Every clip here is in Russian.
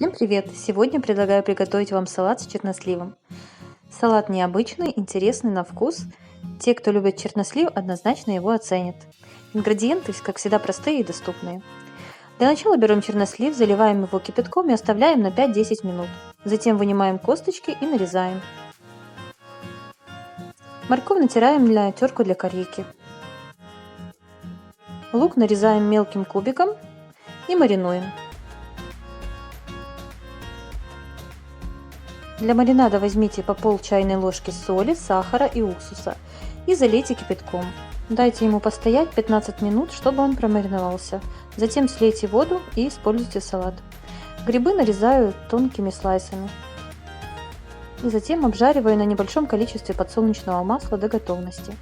Всем привет! Сегодня предлагаю приготовить вам салат с черносливом. Салат необычный, интересный на вкус. Те, кто любит чернослив, однозначно его оценят. Ингредиенты, как всегда, простые и доступные. Для начала берем чернослив, заливаем его кипятком и оставляем на 5-10 минут. Затем вынимаем косточки и нарезаем. Морковь натираем на терку для корейки. Лук нарезаем мелким кубиком и маринуем. Для маринада возьмите по пол чайной ложки соли, сахара и уксуса и залейте кипятком. Дайте ему постоять 15 минут, чтобы он промариновался. Затем слейте воду и используйте салат. Грибы нарезаю тонкими слайсами. И затем обжариваю на небольшом количестве подсолнечного масла до готовности.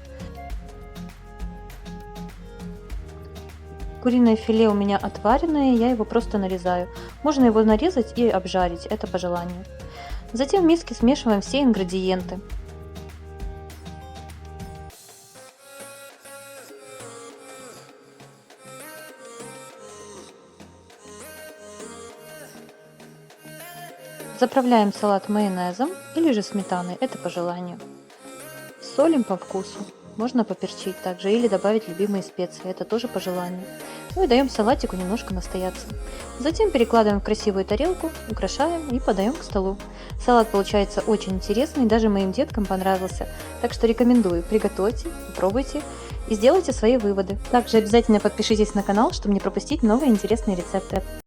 Куриное филе у меня отваренное, я его просто нарезаю. Можно его нарезать и обжарить, это по желанию. Затем в миске смешиваем все ингредиенты. Заправляем салат майонезом или же сметаной, это по желанию. Солим по вкусу, можно поперчить также или добавить любимые специи, это тоже по желанию. Ну и даем салатику немножко настояться. Затем перекладываем в красивую тарелку, украшаем и подаем к столу. Салат получается очень интересный, даже моим деткам понравился. Так что рекомендую, приготовьте, попробуйте и сделайте свои выводы. Также обязательно подпишитесь на канал, чтобы не пропустить новые интересные рецепты.